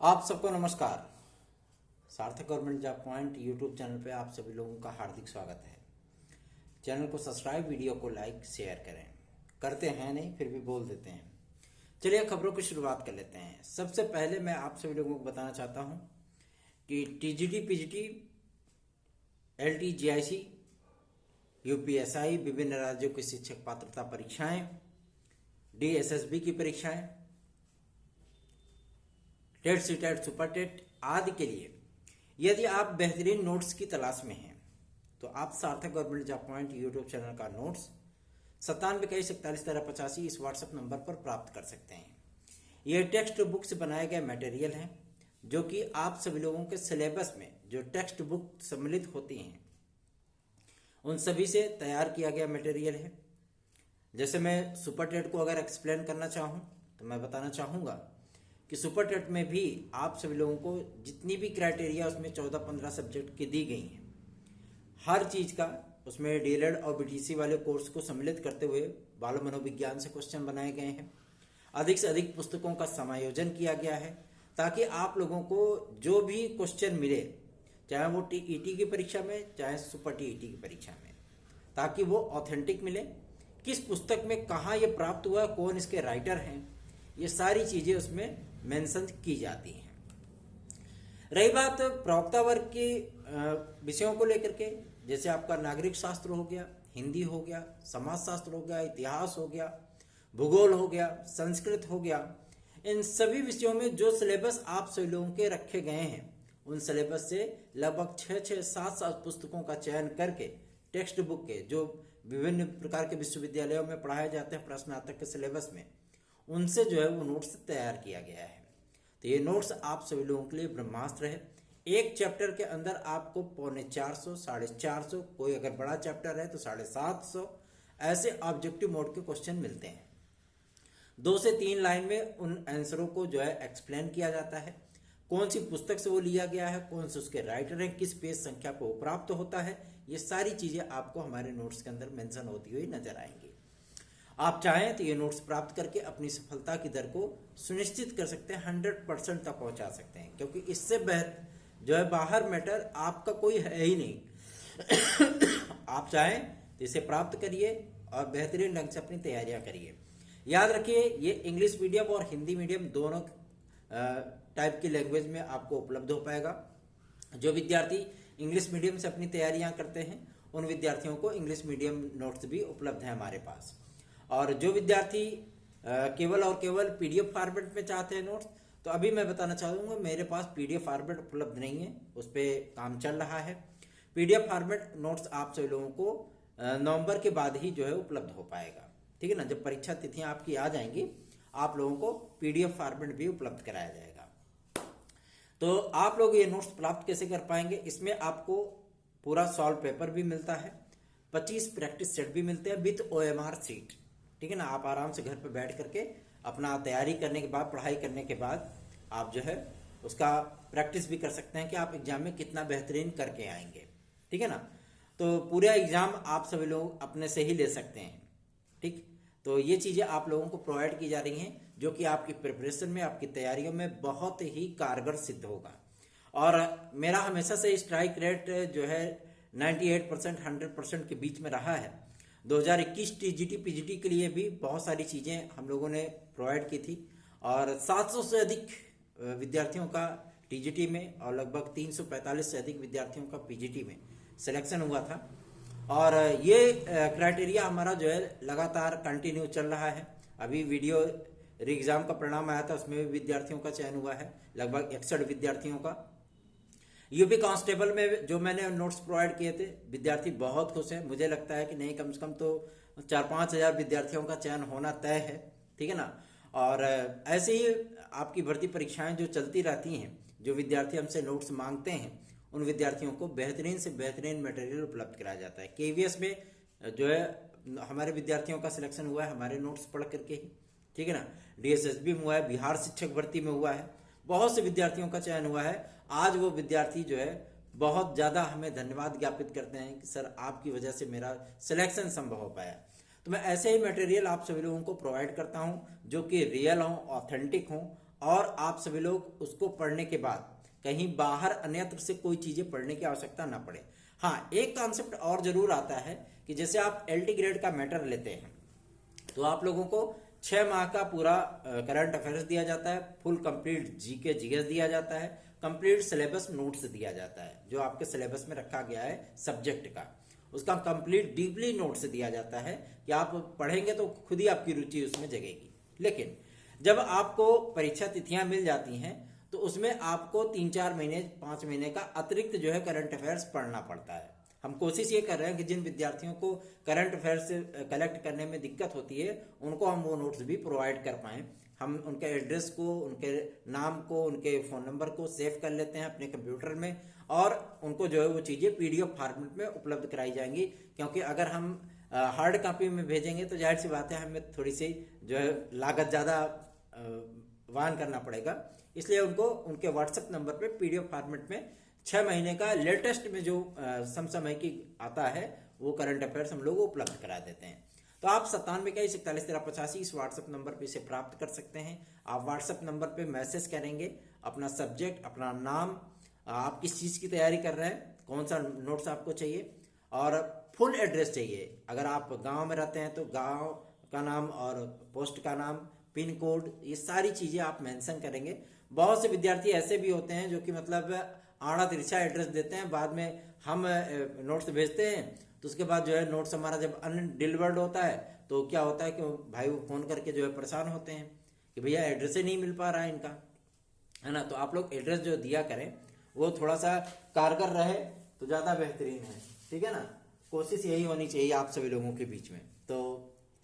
आप सबको नमस्कार। सार्थक government job point YouTube channel पे आप सभी लोगों का हार्दिक स्वागत है। चैनल को सब्सक्राइब, वीडियो को लाइक शेयर करें। करते हैं नहीं, फिर भी बोल देते हैं। चलिए खबरों की शुरुआत कर लेते हैं। सबसे पहले मैं आप सभी लोगों को बताना चाहता हूं कि TGT, PGT, LT, GIC, UPSI, विभिन्न राज्यों की शिक्षक पात्रता परीक्षाएं, डीएसएसबी की परीक्षाएं, टेट, सीटेट, सुपर टेट आदि के लिए यदि आप बेहतरीन नोट्स की तलाश में हैं तो आप सार्थक government job point YouTube channel का नोट्स 9721411385 इस व्हाट्सएप नंबर पर प्राप्त कर सकते हैं। ये टेक्स्ट बुक से बनाए गए मटेरियल हैं जो कि आप सभी लोगों के सिलेबस में जो टेक्स्ट बुक सम्मिलित होती हैं उन सभी से तैयार किया गया मटेरियल है। जैसे मैं सुपर टेट को अगर एक्सप्लेन करना चाहूँ तो मैं बताना चाहूँगा कि सुपर टेट में भी आप सभी लोगों को जितनी भी क्राइटेरिया उसमें 14-15 सब्जेक्ट की दी गई हैं, हर चीज का उसमें डीएलएड और बीटीसी वाले कोर्स को सम्मिलित करते हुए बाल मनोविज्ञान से क्वेश्चन बनाए गए हैं। अधिक से अधिक पुस्तकों का समायोजन किया गया है ताकि आप लोगों को जो भी क्वेश्चन मिले, चाहे वो टीईटी की परीक्षा में चाहे सुपर टीईटी की परीक्षा में, ताकि वो ऑथेंटिक मिले। किस पुस्तक में कहाँ ये प्राप्त हुआ, कौन इसके राइटर हैं, ये सारी चीजें उसमें मेंशन की जाती हैं। रही बात प्रवक्ता वर्ग के विषयों को लेकर के, जैसे आपका नागरिक शास्त्र हो गया, हिंदी हो गया, समाज शास्त्र हो गया, इतिहास हो गया, भूगोल हो गया, संस्कृत हो गया, इन सभी विषयों में जो सिलेबस आप सभी लोगों के रखे गए हैं उन सिलेबस से लगभग 6-7 पुस्तकों का चयन करके टेक्स्ट बुक के जो विभिन्न प्रकार के विश्वविद्यालयों में पढ़ाए जाते हैं प्रश्नार्थक के सिलेबस में, उनसे जो है वो नोट्स तैयार किया गया है। तो ये नोट्स आप सभी लोगों के लिए ब्रह्मास्त्र है। एक चैप्टर के अंदर आपको 450, 450, कोई अगर बड़ा चैप्टर है तो 750 ऐसे ऑब्जेक्टिव मोड के क्वेश्चन मिलते हैं। 2 से 3 लाइन में उन आंसरों को जो है एक्सप्लेन किया जाता है। कौन सी पुस्तक से वो लिया गया है, कौन से उसके राइटर हैं, किस पेज संख्या पर वो प्राप्त होता है, ये सारी चीजें आपको हमारे नोट्स के अंदर मेंशन होती हुई नजर आएंगी। आप चाहें तो ये नोट्स प्राप्त करके अपनी सफलता की दर को सुनिश्चित कर सकते हैं, 100% तक पहुंचा सकते हैं, क्योंकि इससे जो है बाहर मैटर आपका कोई है ही नहीं। आप चाहें तो इसे प्राप्त करिए और बेहतरीन ढंग से अपनी तैयारियां करिए। याद रखिए ये इंग्लिश मीडियम और हिंदी मीडियम दोनों टाइप की लैंग्वेज में आपको उपलब्ध हो पाएगा। जो विद्यार्थी इंग्लिश मीडियम से अपनी तैयारियां करते हैं उन विद्यार्थियों को इंग्लिश मीडियम नोट्स भी उपलब्ध है हमारे पास। और जो विद्यार्थी केवल और केवल पीडीएफ फॉर्मेट में चाहते हैं नोट्स, तो अभी मैं बताना चाहूँगा मेरे पास पीडीएफ फॉर्मेट उपलब्ध नहीं है, उस पर काम चल रहा है। पीडीएफ फॉर्मेट नोट्स आप सभी लोगों को नवंबर के बाद ही जो है उपलब्ध हो पाएगा। ठीक है ना, जब परीक्षा तिथियां आपकी आ जाएंगी आप लोगों को पीडीएफ फॉर्मेट भी उपलब्ध कराया जाएगा। तो आप लोग ये नोट्स प्राप्त कैसे कर पाएंगे, इसमें आपको पूरा सॉल्व पेपर भी मिलता है, 25 प्रैक्टिस सेट भी मिलते हैं विथ OMR सीट। ठीक है ना, आप आराम से घर पे बैठ करके अपना तैयारी करने के बाद, पढ़ाई करने के बाद आप जो है उसका प्रैक्टिस भी कर सकते हैं कि आप एग्जाम में कितना बेहतरीन करके आएंगे। ठीक है ना, तो पूरा एग्जाम आप सभी लोग अपने से ही ले सकते हैं। ठीक, तो ये चीजें आप लोगों को प्रोवाइड की जा रही हैं जो कि आपकी प्रिपरेशन में, आपकी तैयारियों में बहुत ही कारगर सिद्ध होगा। और मेरा हमेशा से स्ट्राइक रेट जो है 98% 100% के बीच में रहा है। 2021 टीजीटी पीजीटी के लिए भी बहुत सारी चीज़ें हम लोगों ने प्रोवाइड की थी और 700 से अधिक विद्यार्थियों का टीजीटी में और लगभग 345 से अधिक विद्यार्थियों का पीजीटी में सिलेक्शन हुआ था। और ये क्राइटेरिया हमारा जो है लगातार कंटिन्यू चल रहा है। अभी वीडियो एग्जाम का परिणाम आया था, उसमें भी विद्यार्थियों का चयन हुआ है, लगभग 61 विद्यार्थियों का। यूपी कांस्टेबल में जो मैंने नोट्स प्रोवाइड किए थे, विद्यार्थी बहुत खुश हैं। मुझे लगता है कि नहीं, कम से कम तो 4-5 हजार विद्यार्थियों का चयन होना तय है। ठीक है ना, और ऐसे ही आपकी भर्ती परीक्षाएं जो चलती रहती हैं, जो विद्यार्थी हमसे नोट्स मांगते हैं उन विद्यार्थियों को बेहतरीन से बेहतरीन मटेरियल उपलब्ध कराया जाता है। केवीएस में जो है हमारे विद्यार्थियों का सिलेक्शन हुआ है हमारे नोट्स पढ़ करके ही। ठीक है ना, डीएसएसबी में हुआ है, बिहार शिक्षक भर्ती में हुआ है, बहुत से विद्यार्थियों का चयन हुआ है। आज वो विद्यार्थी जो है बहुत ज्यादा हमें धन्यवाद ज्ञापित करते हैं कि सर आपकी वजह से मेरा सिलेक्शन संभव हो पाया। तो मैं ऐसे ही मटेरियल आप सभी लोगों को प्रोवाइड करता हूं जो कि रियल हो, ऑथेंटिक हो और आप सभी लोग उसको पढ़ने के बाद कहीं बाहर अन्यत्र से कोई चीजें पढ़ने की आवश्यकता ना पड़े। हाँ, एक कॉन्सेप्ट और जरूर आता है कि जैसे आप LT ग्रेड का मैटर लेते हैं तो आप लोगों को 6 माह का पूरा करंट अफेयर्स दिया जाता है, फुल कंप्लीट जीके जीएस दिया जाता है, कंप्लीट सिलेबस नोट्स दिया जाता है जो आपके सिलेबस में रखा गया है सब्जेक्ट का, उसका कंप्लीट डीपली नोट्स दिया जाता है कि आप पढ़ेंगे तो खुद ही आपकी रुचि उसमें जगेगी। लेकिन जब आपको परीक्षा तिथियां मिल जाती हैं तो उसमें आपको 3-4 महीने 5 महीने का अतिरिक्त जो है करंट अफेयर्स पढ़ना पड़ता है। हम कोशिश ये कर रहे हैं कि जिन विद्यार्थियों को करंट अफेयर्स कलेक्ट करने में दिक्कत होती है उनको हम वो नोट्स भी प्रोवाइड कर पाएं। हम उनके एड्रेस को, उनके नाम को, उनके फ़ोन नंबर को सेव कर लेते हैं अपने कंप्यूटर में और उनको जो है वो चीज़ें PDF फॉर्मेट में उपलब्ध कराई जाएंगी। क्योंकि अगर हम हार्ड कॉपी में भेजेंगे तो जाहिर सी बात है हमें थोड़ी सी जो है लागत ज़्यादा वहन करना पड़ेगा, इसलिए उनको उनके व्हाट्सएप नंबर पे PDF फॉर्मेट में 6 महीने का लेटेस्ट में जो समसामयिक की आता है वो करंट अफेयर्स हम लोग उपलब्ध करा देते हैं। तो आप 9721411385 इस व्हाट्सएप नंबर पे इसे प्राप्त कर सकते हैं। आप व्हाट्सएप नंबर पे मैसेज करेंगे अपना सब्जेक्ट, अपना नाम, आप किस चीज़ की तैयारी कर रहे हैं, कौन सा नोट्स आपको चाहिए और फुल एड्रेस चाहिए। अगर आप गाँव में रहते हैं तो गाँव का नाम और पोस्ट का नाम, पिन कोड, ये सारी चीज़ें आप मेंशन करेंगे। बहुत से विद्यार्थी ऐसे भी होते हैं जो कि मतलब आड़ा तिरछा एड्रेस देते हैं, बाद में हम नोट्स भेजते हैं तो उसके बाद जो है नोट्स हमारा जब अनडिलीवर्ड होता है तो क्या होता है कि भाई वो फ़ोन करके जो है परेशान होते हैं कि भैया एड्रेस ही नहीं मिल पा रहा है इनका, है ना। तो आप लोग एड्रेस जो दिया करें वो थोड़ा सा कारगर रहे तो ज़्यादा बेहतरीन है, ठीक है ना। कोशिश यही होनी चाहिए आप सभी लोगों के बीच में। तो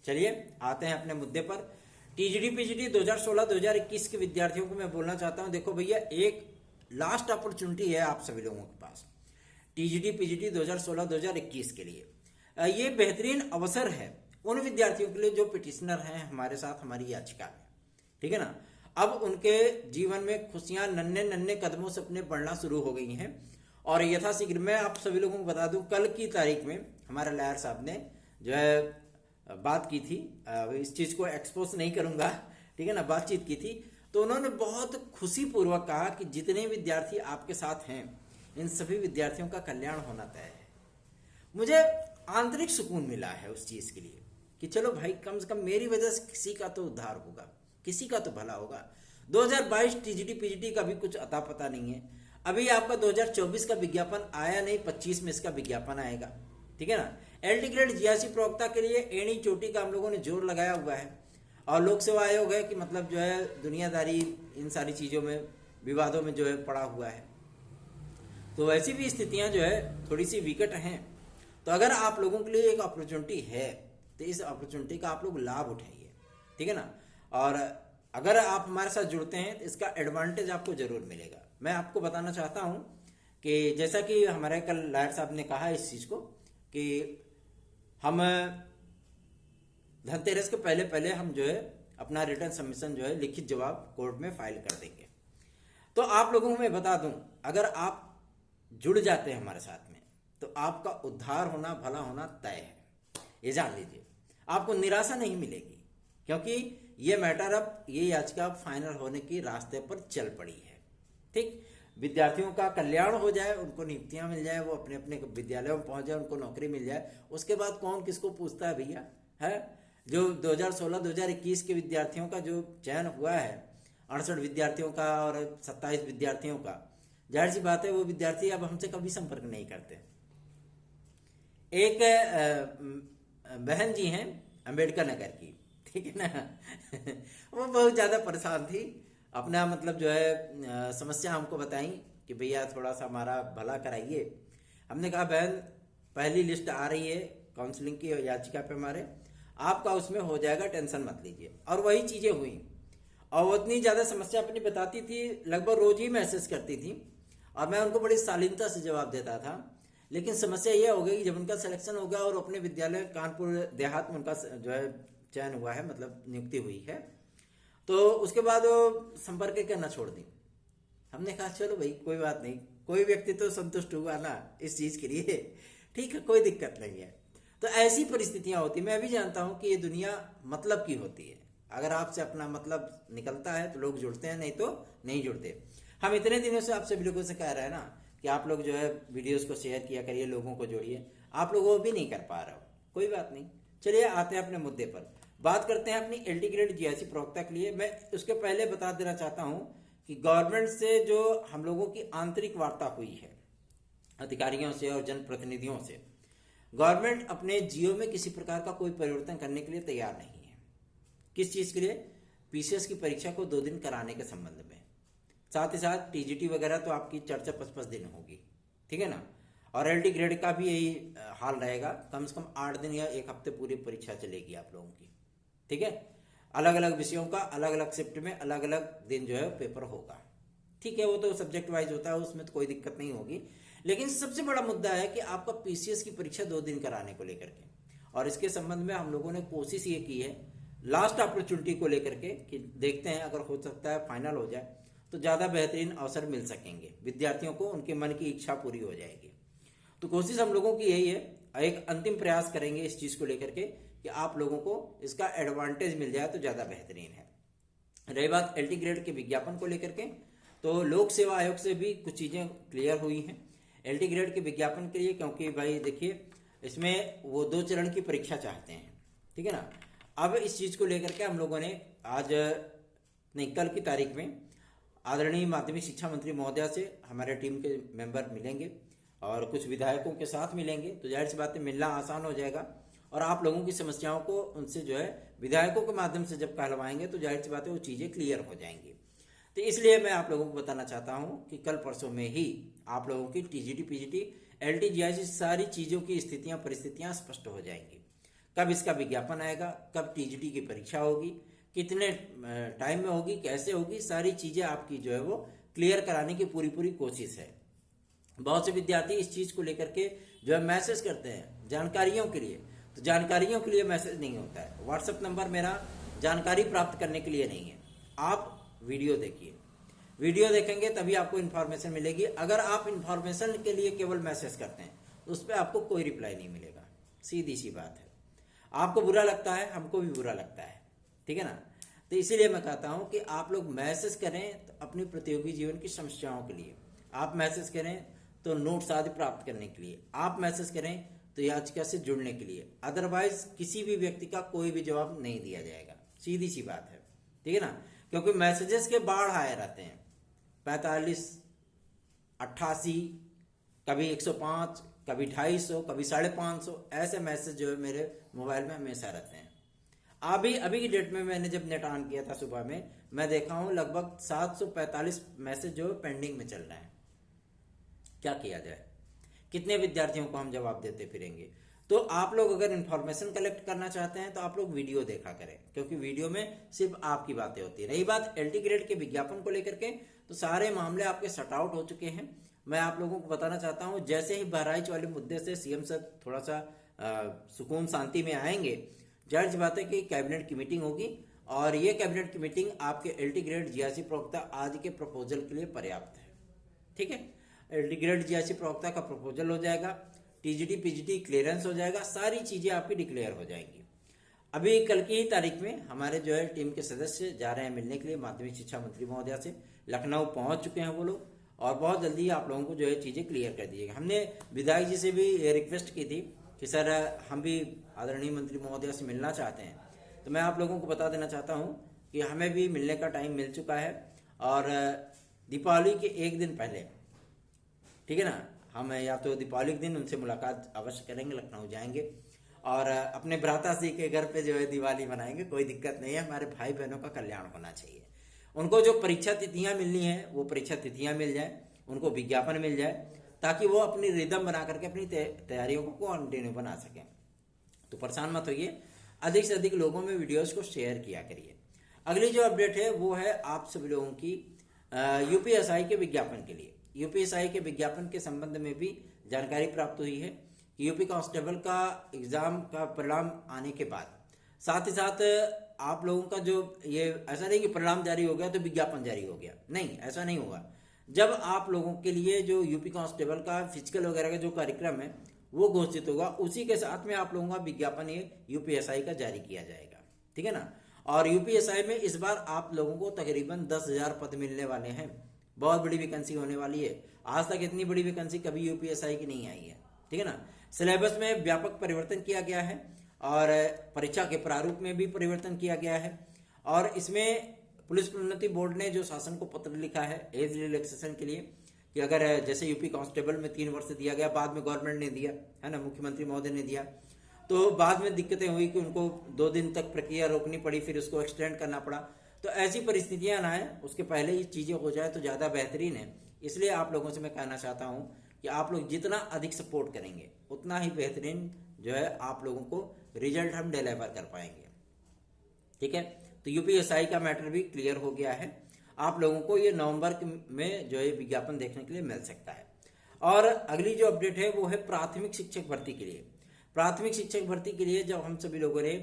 चलिए आते हैं अपने मुद्दे पर। TGT PGT 2016-2021 के विद्यार्थियों को मैं बोलना चाहता हूँ, देखो भैया एक लास्ट अपॉर्चुनिटी है आप सभी लोगों के पास TGT PGT 2016-2021 के लिए। ये बेहतरीन अवसर है उन विद्यार्थियों के लिए जो पिटिशनर हैं हमारे साथ हमारी याचिका में, ठीक है ना। अब उनके जीवन में खुशियां नन्हे नन्हे कदमों से अपने बढ़ना शुरू हो गई हैं और यथाशीघ्र मैं आप सभी लोगों को बता दूं, कल की तारीख में हमारे लायर साहब ने जो है बात की थी, इस चीज़ को एक्सपोज नहीं करूंगा, ठीक है ना, बातचीत की थी। तो उन्होंने बहुत खुशी पूर्वक कहा कि जितने विद्यार्थी आपके साथ हैं इन सभी विद्यार्थियों का कल्याण होना तय है। मुझे आंतरिक सुकून मिला है उस चीज़ के लिए कि चलो भाई कम से कम मेरी वजह से किसी का तो उद्धार होगा, किसी का तो भला होगा। 2022 TGT PGT का भी कुछ अता पता नहीं है। अभी आपका 2024 का विज्ञापन आया नहीं, 25 में इसका विज्ञापन आएगा, ठीक है ना। LT ग्रेड GRC प्रवक्ता के लिए एड़ी चोटी का हम लोगों ने जोर लगाया हुआ है और लोक सेवा आयोग है कि मतलब जो है दुनियादारी इन सारी चीज़ों में विवादों में जो है पड़ा हुआ है। तो ऐसी भी स्थितियां जो है थोड़ी सी विकट हैं। तो अगर आप लोगों के लिए एक अपॉर्चुनिटी है तो इस अपॉर्चुनिटी का आप लोग लाभ उठाइए, ठीक है ना। और अगर आप हमारे साथ जुड़ते हैं तो इसका एडवांटेज आपको जरूर मिलेगा। मैं आपको बताना चाहता हूं कि जैसा कि हमारे कल लायर साहब ने कहा इस चीज़ को कि हम धनतेरस के पहले पहले हम जो है अपना रिटर्न सबमिशन जो है लिखित जवाब कोर्ट में फाइल कर देंगे। तो आप लोगों को मैं बता दूं, अगर आप जुड़ जाते हैं हमारे साथ में तो आपका उद्धार होना, भला होना तय है, ये जान लीजिए। आपको निराशा नहीं मिलेगी क्योंकि ये मैटर अब ये याचिका फाइनल होने की रास्ते पर चल पड़ी है, ठीक। विद्यार्थियों का कल्याण हो जाए, उनको नियुक्तियां मिल जाए, वो अपने अपने विद्यालयों में पहुंच जाए, उनको नौकरी मिल जाए, उसके बाद कौन किसको पूछता है भैया, है। जो 2016-2021 के विद्यार्थियों का जो चयन हुआ है 68 विद्यार्थियों का और 27 विद्यार्थियों का, जाहिर सी बात है वो विद्यार्थी अब हमसे कभी संपर्क नहीं करते। एक बहन जी हैं अम्बेडकर नगर की, ठीक है ना वो बहुत ज़्यादा परेशान थी, अपना मतलब जो है समस्या हमको बताई कि भैया थोड़ा सा हमारा भला कराइए। हमने कहा बहन पहली लिस्ट आ रही है काउंसलिंग की याचिका पे हमारे, आपका उसमें हो जाएगा, टेंशन मत लीजिए। और वही चीज़ें हुई और वो इतनी ज़्यादा समस्या अपनी बताती थी, लगभग रोज ही मैसेज करती थी और मैं उनको बड़ी शालीनता से जवाब देता था। लेकिन समस्या ये हो गई कि जब उनका सिलेक्शन हो गया और अपने विद्यालय कानपुर देहात में उनका जो है चयन हुआ है, मतलब नियुक्ति हुई है, तो उसके बाद वो संपर्क करना छोड़ दी। हमने कहा चलो भाई कोई बात नहीं, कोई व्यक्ति तो संतुष्ट हुआ ना इस चीज़ के लिए, ठीक है, कोई दिक्कत नहीं है। तो ऐसी परिस्थितियां होती, मैं भी जानता हूं कि ये दुनिया मतलब की होती है, अगर आपसे अपना मतलब निकलता है तो लोग जुड़ते हैं, नहीं तो नहीं जुड़ते। हम इतने दिनों से आप सभी लोगों से कह रहे हैं ना कि आप लोग जो है वीडियोस को शेयर किया करिए, लोगों को जोड़िए, आप लोग वो भी नहीं कर पा रहे हो। कोई बात नहीं, चलिए आते हैं अपने मुद्दे पर, बात करते हैं अपनी एलटी ग्रेड जीआईसी प्रवक्ता के लिए। मैं उसके पहले बता देना चाहता हूं कि गवर्नमेंट से जो हम लोगों की आंतरिक वार्ता हुई है अधिकारियों से और जनप्रतिनिधियों से, गवर्नमेंट अपने जियो में किसी प्रकार का कोई परिवर्तन करने के लिए तैयार नहीं है। किस चीज के लिए? पीसीएस की परीक्षा को 2 दिन कराने के संबंध में, साथ ही साथ टीजीटी वगैरह तो आपकी चर्चा 5-5 दिन होगी, ठीक है ना। और एलटी ग्रेड का भी यही हाल रहेगा, कम से कम 8 दिन या 1 हफ्ते पूरी परीक्षा चलेगी आप लोगों की, ठीक है। अलग अलग विषयों का अलग अलग शिफ्ट में अलग अलग दिन जो है पेपर होगा, ठीक है। वो तो सब्जेक्ट वाइज होता है, उसमें तो कोई दिक्कत नहीं होगी। लेकिन सबसे बड़ा मुद्दा है कि आपका पीसीएस की परीक्षा 2 दिन कराने को लेकर के, और इसके संबंध में हम लोगों ने कोशिश ये की है लास्ट अपॉर्चुनिटी को लेकर के कि देखते हैं अगर हो सकता है फाइनल हो जाए तो ज़्यादा बेहतरीन अवसर मिल सकेंगे विद्यार्थियों को, उनके मन की इच्छा पूरी हो जाएगी। तो कोशिश हम लोगों की यही है, एक अंतिम प्रयास करेंगे इस चीज़ को लेकर के कि आप लोगों को इसका एडवांटेज मिल जाए तो ज़्यादा बेहतरीन है। रही बात एलटी ग्रेड के विज्ञापन को लेकर के, तो लोक सेवा आयोग से भी कुछ चीज़ें क्लियर हुई हैं एलटी ग्रेड के विज्ञापन के लिए, क्योंकि भाई देखिए इसमें वो 2 चरण की परीक्षा चाहते हैं, ठीक है ना। अब इस चीज़ को लेकर के हम लोगों ने आज नहीं कल की तारीख में आदरणीय माध्यमिक शिक्षा मंत्री महोदया से हमारे टीम के मेंबर मिलेंगे और कुछ विधायकों के साथ मिलेंगे, तो जाहिर सी बात है मिलना आसान हो जाएगा और आप लोगों की समस्याओं को उनसे जो है विधायकों के माध्यम से जब कहलवाएंगे तो जाहिर सी बात है वो चीज़ें क्लियर हो जाएंगी। तो इसलिए मैं आप लोगों को बताना चाहता हूं कि कल परसों में ही आप लोगों की टीजीटी पीजीटी एलटी जीआईसी सारी चीज़ों की स्थितियां परिस्थितियां स्पष्ट हो जाएंगी। कब इसका विज्ञापन आएगा, कब टीजीटी की परीक्षा होगी, कितने टाइम में होगी, कैसे होगी, सारी चीज़ें आपकी जो है वो क्लियर कराने की पूरी कोशिश है। बहुत से विद्यार्थी इस चीज़ को लेकर के जो है मैसेज करते हैं जानकारियों के लिए, तो जानकारियों के लिए मैसेज नहीं होता है। व्हाट्सएप नंबर मेरा जानकारी प्राप्त करने के लिए नहीं है। आप वीडियो देखिए, वीडियो देखेंगे तभी आपको इन्फॉर्मेशन मिलेगी। अगर आप इन्फॉर्मेशन के लिए केवल मैसेज करते हैं तो उस पर आपको कोई रिप्लाई नहीं मिलेगा, सीधी सी बात है। आपको बुरा लगता है, हमको भी बुरा लगता है, ठीक है ना। तो इसीलिए मैं कहता हूं कि आप लोग मैसेज करें तो अपनी प्रतियोगी जीवन की समस्याओं के लिए, आप मैसेज करें तो नोट्स आदि प्राप्त करने के लिए, आप मैसेज करें तो याचिका से जुड़ने के लिए। अदरवाइज किसी भी व्यक्ति का कोई भी जवाब नहीं दिया जाएगा, सीधी सी बात है, ठीक है ना। क्योंकि मैसेजेस के बाढ़ आए रहते हैं, 45, 88, कभी 105, कभी 250, कभी 550, ऐसे मैसेज जो है मेरे मोबाइल में हमेशा रहते हैं। अभी की डेट में मैंने जब नेट ऑन किया था सुबह में, मैं देखा हूं लगभग 745 मैसेज जो पेंडिंग में चल रहे हैं। क्या किया जाए, कितने विद्यार्थियों को हम जवाब देते फिरेंगे। तो आप लोग अगर इन्फॉर्मेशन कलेक्ट करना चाहते हैं तो आप लोग वीडियो देखा करें, क्योंकि वीडियो में सिर्फ आपकी बातें होती है। रही बात एलटी ग्रेड के विज्ञापन को लेकर के, तो सारे मामले आपके सट आउट हो चुके हैं। मैं आप लोगों को बताना चाहता हूं, जैसे ही बहराइच वाले मुद्दे से सीएम सर थोड़ा सा सुकून शांति में आएंगे, जाहिर सी बात है कि कैबिनेट की मीटिंग होगी और ये कैबिनेट की मीटिंग आपके एलटी ग्रेड जीआईसी प्रवक्ता आदि के प्रपोजल के लिए पर्याप्त है, ठीक है। एलटी ग्रेड जीआईसी प्रवक्ता का प्रपोजल हो जाएगा, टीजीटी पीजीटी क्लियरेंस हो जाएगा, सारी चीजें आपकी डिक्लेयर हो जाएंगी। अभी कल की ही तारीख में हमारे जो है टीम के सदस्य जा रहे हैं मिलने के लिए माध्यमिक शिक्षा मंत्री महोदया से, लखनऊ पहुंच चुके हैं वो लोग, और बहुत जल्दी आप लोगों को जो है चीजें क्लियर कर दीजिएगा। हमने विधायक जी से भी ये रिक्वेस्ट की थी कि सर हम भी आदरणीय मंत्री महोदया से मिलना चाहते हैं, तो मैं आप लोगों को बता देना चाहता हूं कि हमें भी मिलने का टाइम मिल चुका है और दीपावली के 1 दिन पहले, ठीक है ना, हम या तो दीपावली के दिन उनसे मुलाकात अवश्य करेंगे, लखनऊ जाएंगे और अपने भ्राता जी के घर पे जो है दिवाली मनाएंगे। कोई दिक्कत नहीं है, हमारे भाई बहनों का कल्याण होना चाहिए। उनको जो परीक्षा तिथियां मिलनी है वो परीक्षा तिथियां मिल जाए, उनको विज्ञापन मिल जाए, ताकि वो अपनी रिदम बना करके अपनी तैयारियों को कंटिन्यू बना सकें। तो परेशान मत होइए, अधिक से अधिक लोगों में वीडियोस को शेयर किया करिए। अगली जो अपडेट है वो है आप सभी लोगों की यूपीएसआई के विज्ञापन के लिए। यूपीएसआई के विज्ञापन के संबंध में भी जानकारी प्राप्त हुई है कि यूपी कांस्टेबल का एग्जाम का परिणाम आने के बाद साथ ही साथ आप लोगों का जो ये ऐसा नहीं कि परिणाम जारी हो गया तो विज्ञापन जारी हो गया, नहीं, ऐसा नहीं होगा। जब आप लोगों के लिए जो यूपी कांस्टेबल का फिजिकल वगैरह का जो कार्यक्रम है वो घोषित होगा, उसी के साथ में आप लोगों का विज्ञापन ये यूपीएसआई का जारी किया जाएगा, ठीक है ना। और यूपीएसआई में इस बार आप लोगों को तकरीबन 10,000 पद मिलने वाले हैं। बहुत बड़ी वैकेंसी होने वाली है। आज तक इतनी बड़ी वैकेंसी कभी यूपीएसआई की नहीं आई है, ठीक है ना। सिलेबस में व्यापक परिवर्तन किया गया है और परीक्षा के प्रारूप में भी परिवर्तन किया गया है। और इसमें पुलिस प्रोन्नति बोर्ड ने जो शासन को पत्र लिखा है एज रिलैक्सेशन के लिए, कि अगर जैसे यूपी कांस्टेबल में 3 वर्ष दिया गया, बाद में गवर्नमेंट ने दिया है ना, मुख्यमंत्री महोदय ने दिया, तो बाद में दिक्कतें हुई कि उनको 2 दिन तक प्रक्रिया रोकनी पड़ी, फिर उसको एक्सटेंड करना पड़ा। तो ऐसी परिस्थितियां ना है, उसके पहले ही चीजें हो जाए तो ज्यादा बेहतरीन है। इसलिए आप लोगों से मैं कहना चाहता हूं कि आप लोग जितना अधिक सपोर्ट करेंगे उतना ही बेहतरीन जो है आप लोगों को रिजल्ट हम डिलीवर कर पाएंगे, ठीक है। तो यूपीएसआई का मैटर भी क्लियर हो गया है। आप लोगों को ये नवंबर में जो है विज्ञापन देखने के लिए मिल सकता है। और अगली जो अपडेट है वो है प्राथमिक शिक्षक भर्ती के लिए। प्राथमिक शिक्षक भर्ती के लिए जब हम सभी लोगों ने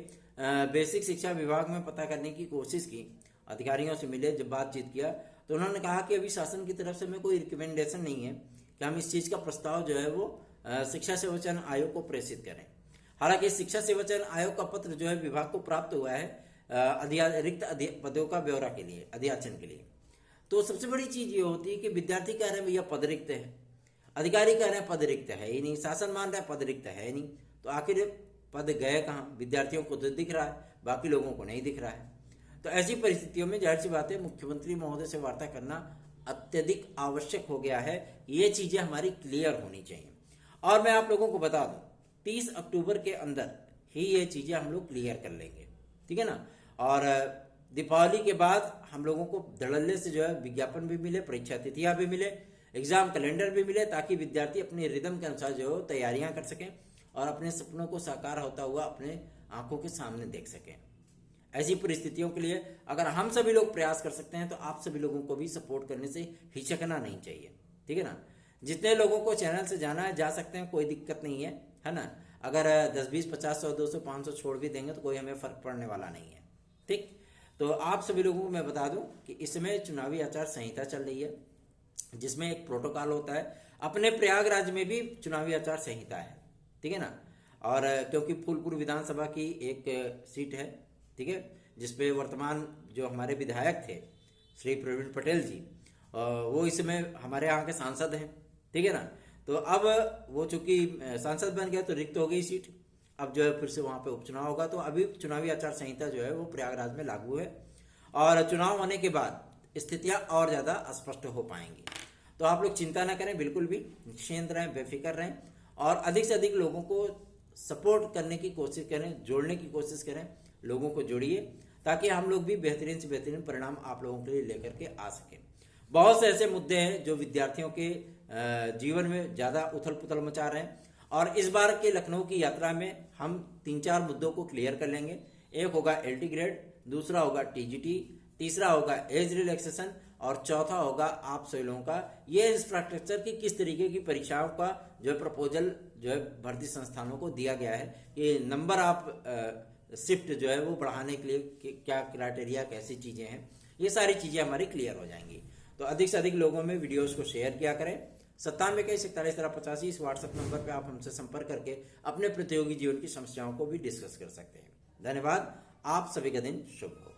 बेसिक शिक्षा विभाग में पता करने की कोशिश की, अधिकारियों से मिले, जब बातचीत किया, तो उन्होंने कहा कि अभी शासन की तरफ से में कोई रिकमेंडेशन नहीं है कि हम इस चीज का प्रस्ताव जो है वो शिक्षा सेवा चयन आयोग को प्रेषित करें। हालांकि शिक्षा सेवा चयन आयोग का पत्र जो है विभाग को प्राप्त हुआ है रिक्त पदों का ब्यौरा के लिए, अध्याचन के लिए। तो सबसे बड़ी चीज ये होती है कि विद्यार्थी कह रहे हैं भैया पद रिक्त है, अधिकारी कह रहे हैं पद रिक्त है ही नहीं, शासन मान रहा है पद रिक्त है ही नहीं, तो आखिर पद गए कहाँ? विद्यार्थियों को तो दिख रहा है, बाकी लोगों को नहीं दिख रहा है। तो ऐसी परिस्थितियों में जाहिर सी बात है मुख्यमंत्री महोदय से वार्ता करना अत्यधिक आवश्यक हो गया है। ये चीजें हमारी क्लियर होनी चाहिए। और मैं आप लोगों को बता दूं 30 अक्टूबर के अंदर ही ये चीजें हम लोग क्लियर कर लेंगे, ठीक है ना। और दीपावली के बाद हम लोगों को धड़ल्ले से जो है विज्ञापन भी मिले, परीक्षा तिथियां भी मिले, एग्जाम कैलेंडर भी मिले, ताकि विद्यार्थी अपने रिदम के अनुसार जो है तैयारियां कर सकें और अपने सपनों को साकार होता हुआ अपने आंखों के सामने देख सकें। ऐसी परिस्थितियों के लिए अगर हम सभी लोग प्रयास कर सकते हैं तो आप सभी लोगों को भी सपोर्ट करने से हिचकना नहीं चाहिए, ठीक है ना। जितने लोगों को चैनल से जाना है जा सकते हैं, कोई दिक्कत नहीं है ना। अगर 10, 20, 50, 100, 200, 500 छोड़ भी देंगे तो कोई हमें फर्क पड़ने वाला नहीं है, ठीक। तो आप सभी लोगों को मैं बता दूं कि इसमें चुनावी आचार संहिता चल रही है, जिसमें एक प्रोटोकॉल होता है। अपने प्रयागराज में भी चुनावी आचार संहिता है, ठीक है ना। और क्योंकि फूलपुर विधानसभा की एक सीट है, ठीक है, जिसपे वर्तमान जो हमारे विधायक थे श्री प्रवीण पटेल जी, वो इस समय हमारे यहाँ के सांसद हैं, ठीक है ना। तो अब वो चूंकि सांसद बन गया तो रिक्त हो गई सीट, अब जो है फिर से वहां पे उपचुनाव होगा। तो अभी चुनावी आचार संहिता जो है वो प्रयागराज में लागू है और चुनाव होने के बाद स्थितियां और ज्यादा स्पष्ट हो पाएंगी। तो आप लोग चिंता न करें, बिल्कुल भी निश्चिंत रहें, बेफिक्र रहें और अधिक से अधिक लोगों को सपोर्ट करने की कोशिश करें, जोड़ने की कोशिश करें, लोगों को जोड़िए ताकि हम लोग भी बेहतरीन से बेहतरीन परिणाम आप लोगों के लिए लेकर के आ सकें। बहुत से ऐसे मुद्दे हैं जो विद्यार्थियों के जीवन में ज्यादा उथल पुथल मचा रहे हैं और इस बार के लखनऊ की यात्रा में हम 3-4 मुद्दों को क्लियर कर लेंगे। एक होगा LT ग्रेड, दूसरा होगा TGT, तीसरा होगा एज रिलैक्सेशन और चौथा होगा आप सभी लोगों का ये इंफ्रास्ट्रक्चर की किस तरीके की परीक्षाओं का जो है प्रपोजल जो है भर्ती संस्थानों को दिया गया है, ये नंबर आप शिफ्ट जो है वो बढ़ाने के लिए क्या क्राइटेरिया, कैसी चीजें हैं, ये सारी चीजें हमारी क्लियर हो जाएंगी। तो अधिक से अधिक लोगों में वीडियोस को शेयर किया करें। 9721411385 इस व्हाट्सएप नंबर पे आप हमसे संपर्क करके अपने प्रतियोगी जीवन की समस्याओं को भी डिस्कस कर सकते हैं। धन्यवाद। आप सभी का दिन शुभ हो।